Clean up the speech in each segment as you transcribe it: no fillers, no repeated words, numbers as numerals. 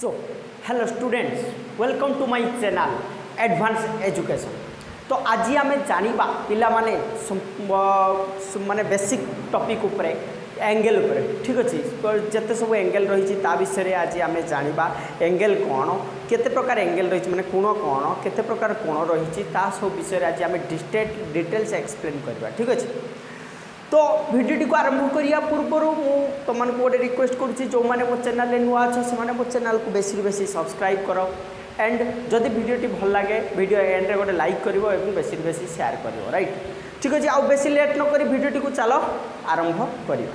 So, hello students, welcome to my channel Advanced Education. तो आज आम जाना पिला माने बेसिक टॉपिक उपरे एंगल उपरे ठीक अच्छे जिते सब एंगल रही विषय आज आम जाना एंगल कौन केते प्रकार एंगल रही माने कोण कौन केते प्रकार कोण रही सब विषय आज आम डिटेल्स एक्सप्लेन करवा ठीक अच्छे। तो भिडियो को आरंभ करिया पूर्व तुमको गोटे रिक्वेस्ट करुँची जो मैंने मो चैनल नुआ अच्छे से मो चैनल को बेसी बेसी सब्सक्राइब कर एंड जदि भिडियोटी भल लगे भिडियो एंड रे गोटे लाइक करिवो एवं बेसी बेसी शेयर करिवो राइट ठीक अच्छे। आउ बेसी लेट न करी भिडियोटी को चलो आरंभ करिया।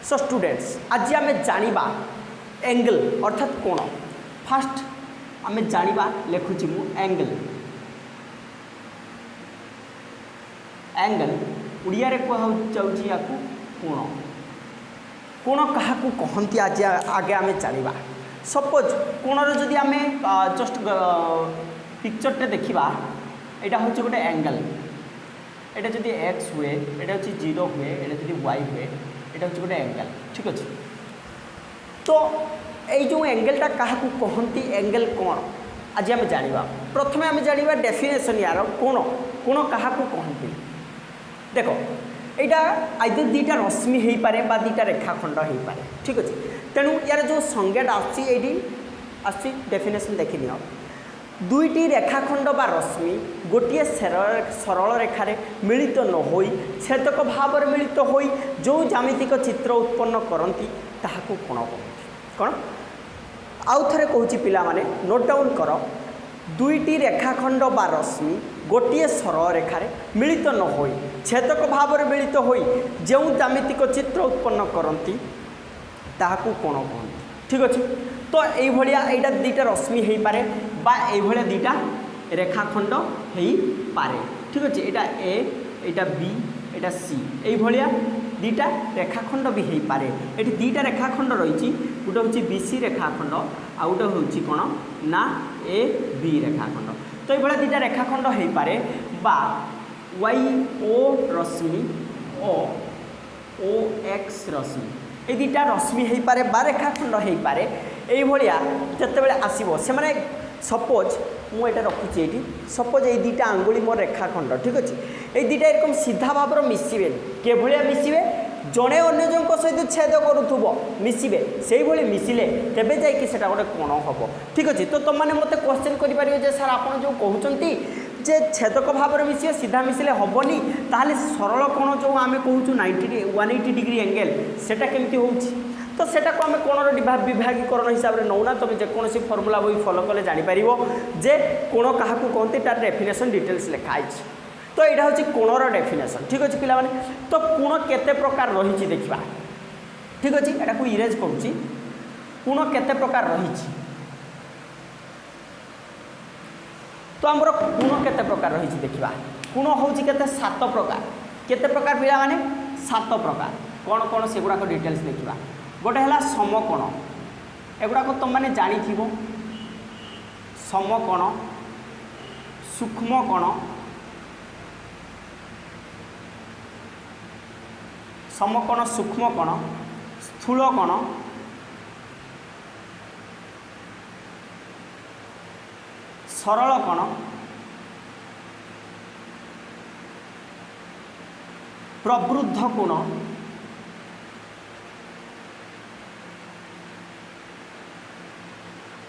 सो स्टूडेंट्स आज आम जाना एंगल अर्थात कोण फास्ट आम जाना लिखुची मु एंगल एंगल उड़िया रे कहूँ या कोण कोण क्या कहती आज आगे आम जाना सपोज कोणर जदि आम जस्ट पिक्चरटे देखा यहाँ हूँ गोटे एंगल यहाँ जब एक्स हुए यहाँ हूँ 0 हुए यहाँ जब वाई हुए यहाँ हूँ गोटे एंगल ठीक अच्छे। तो ये जो एंगलटा क्या कहती एंगल कौन आज आम जाना प्रथम आम जाना डेफिनेशन यार कोण कोण क्या कहती देख यहाँ आइदर दुईटा रश्मि हो पारे बा दुईटा रेखाखंड हो पारे ठीक अच्छे। तेणु यार जो संज्ञाटा आस डेफिनेशन देखी नि दुईटी रेखाखंड बा रश्मि गोटे सरल रेखार मिलित न होई छेदक भाव मिलित होई जो ज्यामितिक चित्र उत्पन्न करती ताहाकू कोण कहते कौन आउ थे कहूँ पिला माने नोट डाउन कर दुईटी रेखाखंड बा रश्मि गोटे सरल रेखार मिलित न होई छेदक भाव मिलित होई जो ज्यामितिक चित्र उत्पन्न करती ताहाकू कोण कहते ठीक अच्छे। तो यहाँ दुईटा रश्मि हो पारे बा ये दुईटा रेखाखंड हो पारे ठीक अच्छे। यहाँ ए यहाँ बी यहाँ सी ये दुईटा रेखाखंड भी हो पारे ये दुईटा रेखाखंड रही गोटे हूँ बी सी रेखाखंड आउ गोटे हूँ कौन ना ए बी रेखाखंड। तो ये दुईटा रेखाखंड हो पारे बा वाई ओ रश्मि ओ एक्स रश्मि ये दुईटा रश्मि हो पारे बा रेखाखंड हो पारे ये जिते आसो से मैंने सपोज मुझे रखुची ये सपोज ये दुईटा आंगुली मोर रेखाखंड ठीक अच्छे ये दुईटा एकदम सीधा भाव मिसबे के मिसबे जड़े अन्य जन सहित छेद करूब मिसबे से मिसिले तेज जा गोटे कोण हम ठीक अच्छे। तो तुमने मत क्वेश्चन कर सर आप जो कहते जे छेदक भाव मिसिए सीधा मिसिले हेनी ताहले सरल कोण जो आम कहूँ 180 डिग्री एंगल सेटा केमती होउछि तो सेटा को आम कोणर विभागीकरण हिसाब से नौना तुम जेकोसी फर्मुला बही फॉलो कले जापर जे कोण क्या कहते तार डेफिनेशन डिटेल्स लिखाई। तो यहाँ हूँ कोणर डेफिनेशन ठीक अच्छे पिला माने। तो कोण केते प्रकार रही देखा ठीक अच्छे यहाँ को इरेज करुँची कोण केते प्रकार रही तो आमर कोण केते प्रकार रही देखा कोण हूँ केते 7 प्रकार केते प्रकार पिला माने 7 प्रकार कौन कौन से गुड़ाक डिटेल्स देखा गोटे है समकोण एगुड़ाक तुम मैंने जानी समकोण सूक्ष्म कोण समकोण सूक्ष्म कोण स्थूल कोण सरल कोण प्रवृद्ध कोण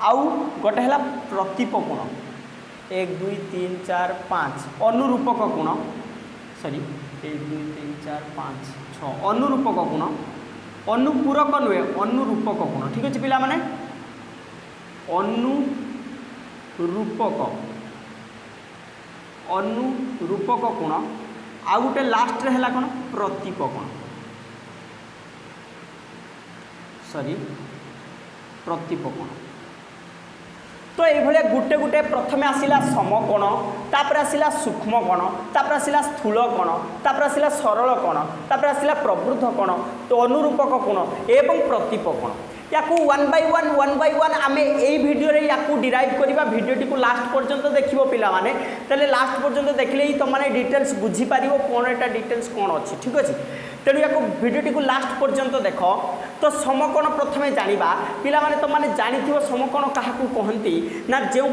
आउ गोटे है प्रतीप कोण 1 2 3 4 5 अनुरूपक कोण सॉरी 1 2 3 4 5 6 अनुरूपक कोण अनुपूरक नुहे अनुरूपक कोण ठीक अच्छे पिला माने अनुरूपक कोण आउ गोटे लास्ट है कौन प्रतीप कोण सॉरी प्रतीप कोण। तो ये गोटे गोटे प्रथम आसला समकोण तापर आसला सूक्ष्म कोण तापर आसला स्थूल कोण तापर आसला सरल कोण तापर आसला प्रवृद्ध कोण तो अनुरूपक कोण एवं प्रतीप कोण या 1 by 1 आम यही भिडियो या डिराइव करवा भिडियोटी को लास्ट पर्यंत देख पाने तेल लास्ट पर्यंत देखले ही तुमने डिटेल्स बुझीपार कौन एटा डिटेल्स कौन अच्छी ठीक अच्छे तेणु या भिडियोटी को लास्ट पर्यंत देख तो समकोण प्रथमे जाना पिला माने तो माने जानी समकोण क्या कहती ना जो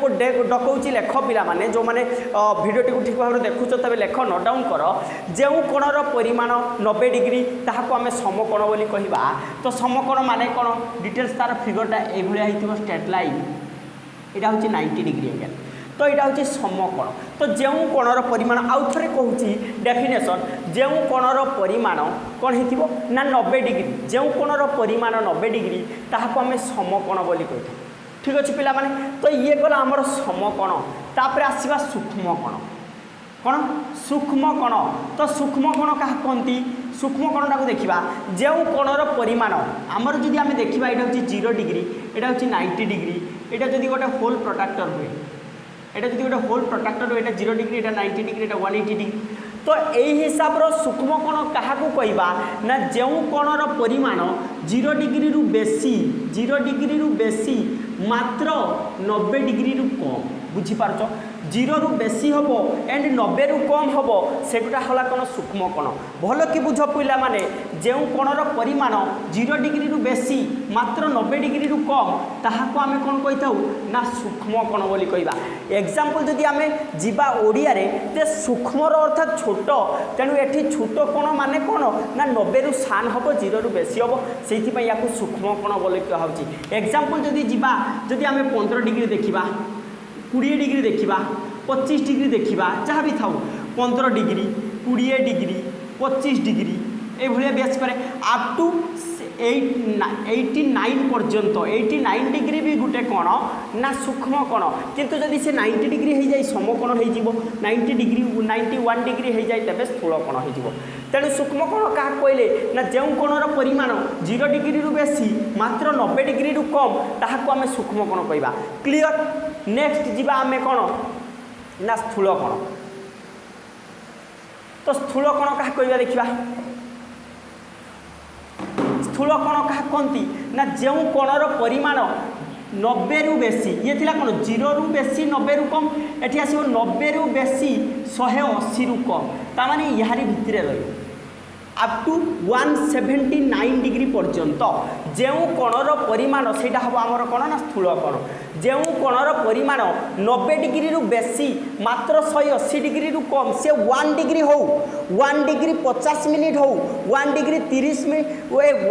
डकौची लेख पिला माने जो माने भिडियोटी को ठीक भाव में देखुच तब लेख नोट डाउन कर जो कोणर परिमाण 90 डिग्री ताकू आम समकोण बोली कहवा तो समकोण माने कौन डिटेल्स तार फिगरटा ये स्ट्रेट लाइन यहाँ हूँ 90 डिग्री एंगल तो यहाँ हूँ समकोण तो जो कोणर परिमाण आउ थे कहूँ डेफिनेशन जो कोणर परिमाण कौन हो ना 90 डिग्री जो कोणर परिमाण 90 डिग्री ताकू आम समकोण बोली कही ठीक अच्छे पिला माने तो ये गला आमर समकोण तापर आसवा सूक्ष्मकोण कौन सूक्ष्मकोण तो सूक्ष्मकोण क्या कहती सूक्ष्मकोणटा को देखा जो कोणर परिमाण आमर जदि आम देखा यहाँ हूँ 0 डिग्री यहाँ हूँ 90 डिग्री यहाँ जदि गोटे होल प्रोट्राक्टर हुए এটা যদি গোটে হোল প্রোট্রাক্টর এটা 0 ডিগ্রি এটা 90 ডিগ্রি এটা 180 ডিগ্রি তো এই হিসাবর সূক্ষ্ম কোণ কাহাকু কইবা না যে কোণর পরিমাণ 0 ডিগ্রি রু বেশি মাত্র 90 ডিগ্রি রু কম বুঝি পারছ 0 রু বেশি হব এন্ড 90 রু কম হব সেগুলা হলা কোন সূক্ষ্ম কোণ ভালো কি বুঝ পিলা মানে যে কোণর পরিমাণ 0 ডিগ্রি রু বেশি মাত্র 90 ডিগ্রি রু কম তাহাকু আমি কোন কইতাউ না সূক্ষ্ম কোণ বলি কইবা এক্সাম্পল যদি আমি যিবা ওড়িয়ারে যে সূক্ষ্মর অর্থাৎ ছোট তেণু এটি ছোট কোণ মানে কোণ না 90 রু সান হব 0 রু বেশি হব সেইথিপাই ইয়াকু সূক্ষ্ম কোণ বলি কহা হচ্ছে এক্সাম্পল যদি যিবা যদি আমি 15 ডিগ্রি দেখিবা 20 डिग्री देखा 25 डिग्री देखा जहाँ भी था 15 डिग्री 20 डिग्री 25 डिग्री ये बेस करे अप टू 89 पर्यंत 89 डिग्री भी गोटे कोण ना सूक्ष्म कोण किंतु जदि से 90 डिग्री हो जाए समकोण हो 90 डिग्री 91 डिग्री हो जाए तेज स्थूल कोण हो तेणु सूक्ष्म कोण क्या कहले ना जो कोणर परिमाण 0 डिग्री रु बेसी मात्र 90 डिग्री रु कम ताहाको आमे सूक्ष्म कोण कहबा क्लियर नेक्स्ट जीवा आमे कोण ना स्थूल कोण तो स्थूल कोण क्या कहबा देखिबा स्थूल कोण क्या कहती ना जो कोणर परिमाण 90 रु बेसी ये थिला कोण 0 रु बेसी 90 रु कम एठी आसीबो 90 रु बेसी 180 रु कम ता माने यारी भितरे रहिबो अप टू 179 डिग्री पर्यंत जो कोणर परिमाण से हम आमर कौन ना स्थूल कोण जो कोणर परिमाण 90 डिग्री रु बेसी मात्र 180 डिग्री रु कम से 1 डिग्री हो 1 डिग्री 50 मिनिट हो 1 डिग्री 30 मिनिट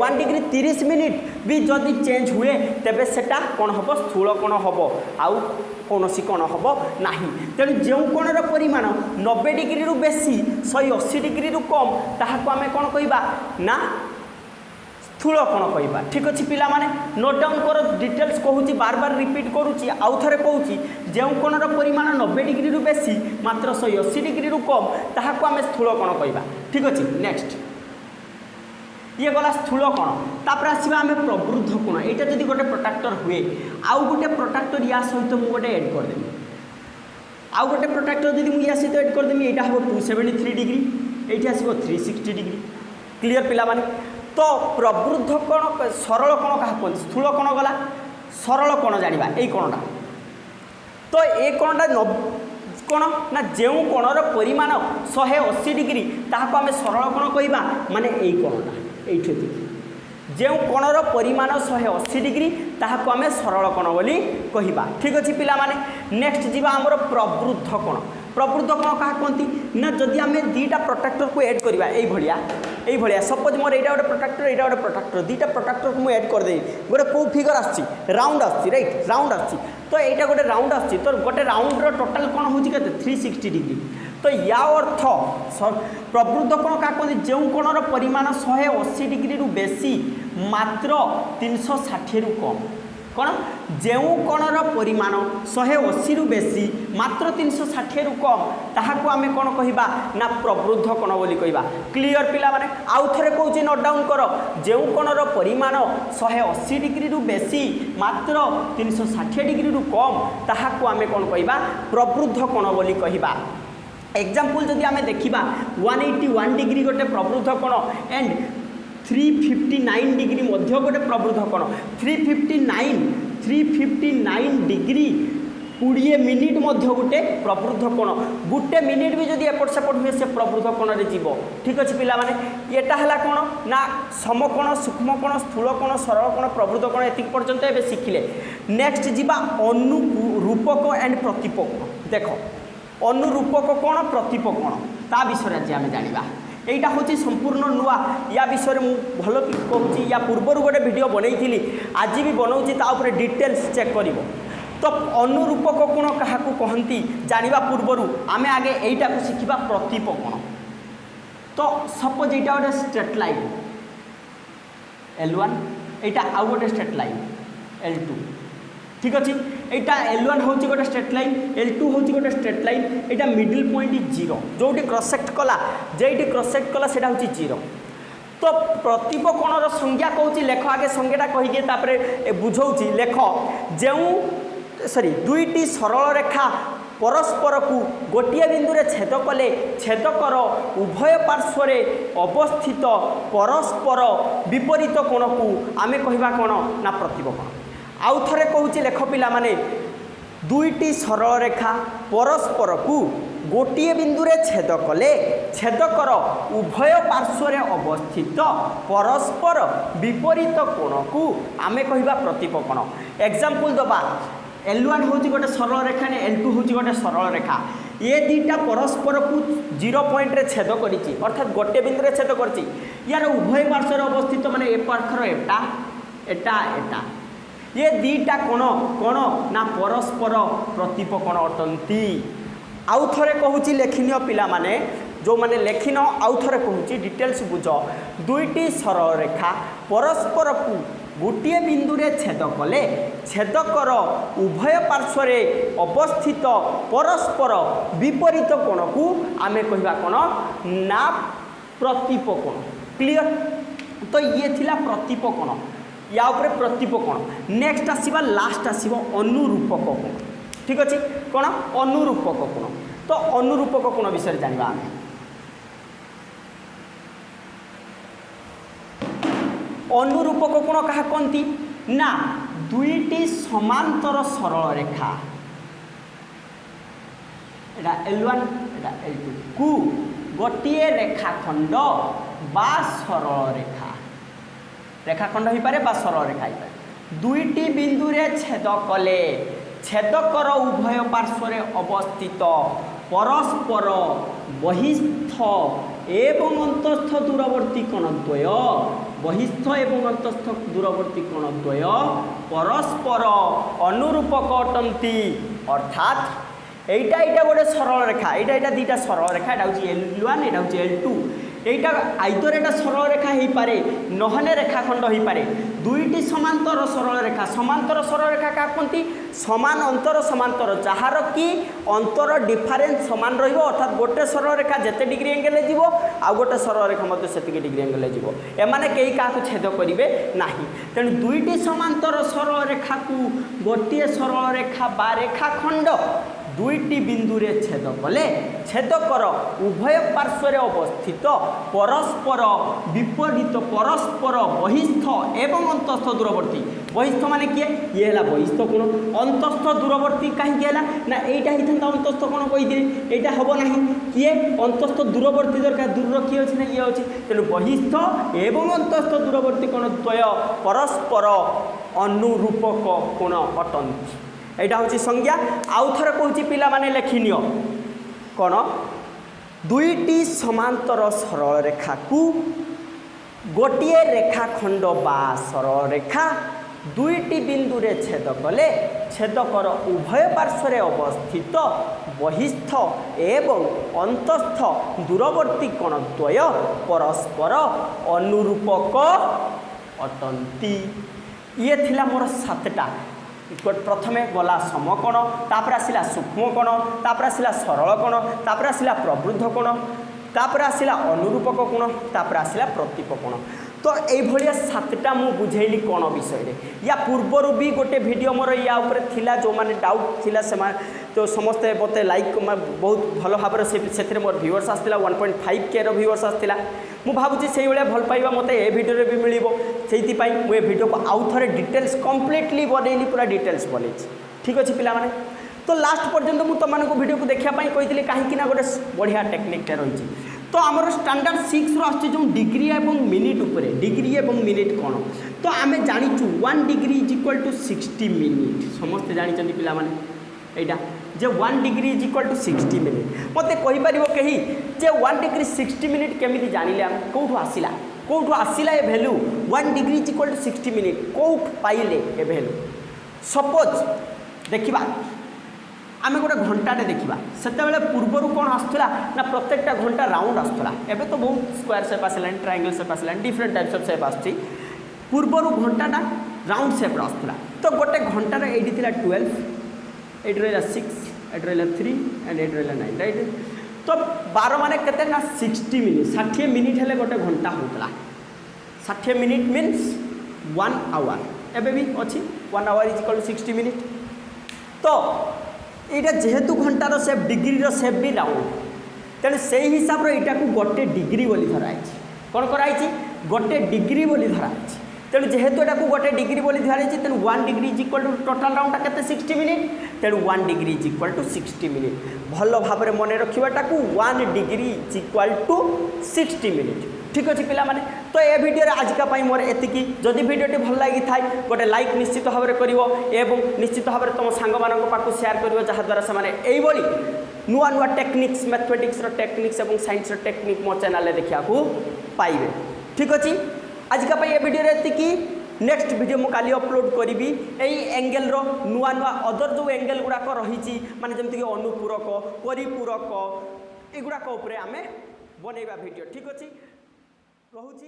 1 डिग्री 30 मिनिट भी जदि चेंज हुए तेबे सेटा कौन हम स्थूल कोण हम आउ कौन कोण हम ना तेणु जो कोणर परिमाण 90 डिग्री रु बेसी 180 डिग्री रु कम ताहाको आमे कौन कहबा ना स्थूल कोण कहबा ठीक अच्छे पिला माने नोट डाउन कर डिटेल्स कहूँ बार बार रिपीट करुच्ची आउ थे कहूँ जो कोणर परिमाण 90 डिग्री रु बेसी मात्र 180 डिग्री रु कम ताहाको आमे स्थूल कोण कहबा ठीक अच्छे नेक्स्ट ये गला स्थूल कोण तापर आसवा आम प्रवृद्ध कोण यहाँ जब गोटे प्रोट्राक्टर हुए आउ गोटे प्रोट्राक्टर या सहित मुझे गोटे एड करदेवी आउ गोटे प्रोट्राक्टर जब मुझे या सहित एड करदेवी यहाँ हम 273 डिग्री ये आसो 360 डिग्री क्लीयर पिला माने तो प्रवृद्ध कोण सरल कोण क्या कहते स्थूल कोण गला सरल कोण जाना यही कोणटा तो ये कोणटा कोण ना जो कोणर परिमाण 180 डिग्री ताहाको आमे सरल कोण कहबा माने यही कोणटा ये जो कोणर परिमाण 180 डिग्री ताहाको आमे सरल कोण बोली कहबा ठीक अच्छे पिला माने नेक्स्ट जीवा आमर प्रवृद्ध कोण क्या कहती ना जदि आम दीटा प्रोट्राक्टर को एड करवा ये सपोज मोर यहाँ गोटे प्रोट्राक्टर यहाँ गोटे प्रोट्राक्टर दीटा प्रोट्राक्टर को मुझे एड करदे गोटे कौ फिगर आसी राउंड आसी राइट राउंड आसी तो यहाँ गोटे राउंड आसी तो गोटे राउंड टोटाल कौन हो 360 डिग्री तो या अर्थ प्रवृद्ध कोण क्या कहते जो कोणर परिमाण 180 डिग्री रु बेसी मात्र 360 रु कम कौन जो कोणर परिमाण 180 रु बेसी मात्र 360 रु कम ताहाको आमे कौन कहबा ना प्रवृद्ध कोण बोली कहबा क्लियर पिला माने आउ थे कहूँ नोट डाउन कर जो कोणर परिमाण 180 डिग्री रु बेसी मात्र 360 डिग्री रु कम ताहाको आमे कौन कहबा प्रवृद्ध कोण बोली कहबा एग्जाम्पल जदि आम देखा 181 डिग्री गोटे प्रवृद्ध कोण एंड 359 डिग्री मध्य गोटे प्रवृद्ध कोण 359 डिग्री 20 मिनिट मध्य गोटे प्रवृद्ध कोण गोटे मिनिट भी जदि एपट सेपट हुए से प्रवृद्ध कोण रे जीव ठीक अच्छे पिला माने एटा हला कोण ना समकोण सूक्ष्मकोण स्थूलकोण सरलकोण प्रवृद्ध कोण एतिक पर्यंत एबे शिखिले नेक्स्ट जीवा अनुरूपक एंड प्रतिपक देख अनुरूपक कोण प्रतिपक कोण ता विषय आज आम जानिबा एटा होची संपूर्ण नुआ या विषय में भल कहूँ या पूर्वर गोटे वीडियो बनई आज भी बनाऊँगी ता ऊपर डिटेल्स चेक करिवो तो अनुरूपक कोण क्या कहती जानिबा पूर्वर आम आगे यहीटा को शिखा प्रतिपक कोण तो सपोज यहाँ गोटे स्ट्रेट लाइन L1 यहाँ आउ गोटे स्ट्रेट लाइन L2 ठीक अच्छे यहाँ L1 हूँ गोटे स्ट्रेट लाइन L2 हूँ गोटे स्ट्रेट लाइन यहाँ मिडिल पॉइंट 0 जोटी क्रॉसेक्ट कला जेटी क्रॉसेक्ट कला से हूँ 0 तो प्रतिपक कोणर संज्ञा कहूँ लेख आगे संज्ञाटा कहीकि बुझाऊँ लेख जो सॉरी दुईटी सरल रेखा परस्पर को गोटे बिंदु रे छेद कले छेदकर उभय पार्श्व अवस्थित परस्पर विपरीत कोण को आमे कहवा कोण ना प्रतिपक कोण आउ थे कहूँ लेख पिला माने दुईटी सरल रेखा परस्पर को गोटे बिंदु रे छेद कले छेदकर उभय पार्श्व अवस्थित परस्पर विपरीत कोण को आमे कहवा प्रतिपक कोण एग्जांपल दबा L1 हूँ गोटे सरल रेखा ने L2 हूँ गोटे सरल रेखा ये दीटा परस्पर को 0 पॉइंट रे छेद करिछि अर्थात गोटे बिंदु रे छेद करछि यार उभय पार्श्व अवस्थित माने ए पार्श्वर एटा एटा एटा ये दीटा कोण कोण ना परस्पर प्रतिपक कोण अटंती आउ थरे कहूँ लेखिनिय पिला माने जो माने लेखिन आउ थरे कहूँ डिटेल्स बुझ दुईटी सरल रेखा परस्पर को गोटे बिंदु रे छेद कले छेदकर उभय पार्श्व अवस्थित परस्पर विपरीत कोण को आमे कहवा कोण ना प्रतिपक कोण क्लियर तो ये थिला प्रतिपक कोण या उपरे प्रतिपक कोण नेक्स्ट आसीबा लास्ट आसीबो अनुरूपक कोण ठीक अछि कोण अनुरूपक कोण तो अनुरूपक कोण विषय जानिबा आमे अनुरूपक कोण क्या कहती ना दुईटी समांतर सरल रेखा एटा L1 एटा L2 को गोटे रेखाखंड बा सरल रेखा रेखाखंड हो पारे बा सरल रेखा हो पारे दुईटी बिंदु रे छेद कले छेदकर उभय पार्श्व अवस्थित परस्पर बहिस्थ एवं अंतस्थ दूरवर्ती कोण द्वय बहिस्थ एवं अंतस्थ दूरवर्ती कोण द्वय परस्पर अनुरूपक अटंती अर्थात এইটা गोटे सरल रेखा এইটা दुईटा सरल रेखा এটা হচ্ছে L1 এটা হচ্ছে L2 এইটা আইদর এটা सरल रेखा हो पारे নহলে रेखाखंड हो पारे दुईटी समांतर सरल रेखा क्या कहती समान अंतर समांतर जार कि अंतर डिफरेन्स समान रहिबो अर्थात गोटे सरल रेखा जेते डिग्री एंगल जीवो आ गोटे सरल रेखा मध्य सेतिके डिग्री एंगल जीवो एमाने केही काकु छेद करिवे नाही तेणु दुईटी समांतर सरल रेखा को गोटे सरल रेखा बा रेखाखंड दुईटी बिंदु रे छेद कले छेदकर उभय पार्श्व अवस्थित परस्पर विपरीत परस्पर बहिस्थ एवं अंतस्थ दूरवर्ती बहिस्थ माने किए ये है बहिस्थ कोण अंतस्थ दूरवर्ती कहीं ना यहीटा होता अंतस्थ कोण कही यहाँ हम ना किए अंतस्थ दूरवर्ती दरकार दूर किए अच्छे ना ये अच्छे तेणु बहिस्थ एवं अंतस्थ दूरवर्ती कोण द्वय परस्पर अनुरूपक कोण अटंती यहाँ हूँ संज्ञा आउ थे कहूँ पिला माने लेखिनिय कौन दुईटी समांतर सरल रेखा को गोटे रेखाखंड बा सरल रेखा दुईटी बिंदु रे छेद कले छेदकर उभय पार्श्व अवस्थित बहिस्थ एवं अंतस्थ दूरवर्ती कोण द्वय परस्पर अनुरूपक अटंती ये थिला मोर 7टा प्रथमे गला समकोण तापर आसिला सूक्ष्म कोण तापर आसिला सरल कोण तापर आसिला प्रवृद्ध कोण तापर आसिला अनुरूपक कोण तापर आसिला प्रतिपक कोण तो ये सातटा मु बुझेली कौन विषय या पूर्वर भी गोटे वीडियो मोर या ऊपर थिला जो माने डाउट थिला से तो समस्ते मते लाइक बहुत भल भाव से मोर व्यूअर्स आसला 1.5 के व्यूअर्स आसला मु भावुची से भल पाइबा मते ए वीडियो भी मिलिबो सेति पई मु ए वीडियो को आउ थरे डिटेल्स कंप्लीटली बनैली पूरा डिटेल्स बनै ठीक अछि पिला माने तो लास्ट पर्यंत मु तुम को वीडियो को देखा कही कहीं गोटे बढ़िया टेक्निक रही तो आमर स्टैंडर्ड 6 रो जो डिग्री एवं मिनिट उपरे डिग्री एवं मिनिट कौन तो आम जाचु 1 degree is equal to 60 minute समस्ते जानते पिला माने एटा जे 1 degree is equal to 60 minute मत कहीपर कहीं जे 1 डिग्री 60 मिनिट केमी जानिले आम कौटू आसला ए value 1 degree is equal to 60 minute कौट पाइले ए भैल्यू सपोज देखिबा आम गोटे घंटाटे देखा से पूर्वर कौन आसला ना प्रत्येकटा घंटा राउंड आसला एवं तो बहुत स्क्वायर सेप आसला ट्रायंगल सेप आसला डिफरेंट टाइप्स ऑफ सेप आसी पूर्वर घंटाटा राउंड सेप आसला तो गोटे घंटार ये 12 ये रहा 6 ये रहा 3 एंड ये रहा 9 राइट तो 12 माने केते ना 60 मिनिट 60 मिनिट हेले गोटे घंटा होता 60 मिनिट मीन्स 1 आवर एवं भी अच्छी 1 hour is equal to 60 minute तो यहाँ जेहेतु घंटार सेप डिग्री सेप भी राउंड तेणु से हिसाब रे को गोटे डिग्री बोली धराई कौन कराई गोटे डिग्री बोली धराई तेणु जेहेतु यहाँ गोटे डिग्री बोली धराई तेणु 1 degree is equal to total राउंडटा केते 60 मिनिट तेणु 1 degree is equal to 60 minute भल भाव में मन रखा 1 degree is equal to 60 minute ठीक अच्छे पिला माने तो ये वीडियो आजिका मोर एतिकी जदि वीडियोटी भल लगी थाए गोटे लाइक निश्चित भाव में करिवो एवं निश्चित भाव में तुम सांग मानक पाखु शेयर करिवो जहाद्वारा से यही नुआ नुआ टेक्निक्स मैथमेटिक्स टेक्निक्स और साइंस टेक्निक मो चैनल देखा पाइबे ठीक अच्छे आजिका ये वीडियो एतिकी नेक्स्ट वीडियो मु काली अपलोड करी यही एंगेल रो नुआ नुआ अदर जो एंगेल गुड़ाक रही माने जमती अनुपूरक परिपूरक एगुड़ाक आम बनैबा वीडियो ठीक अच्छे रोची।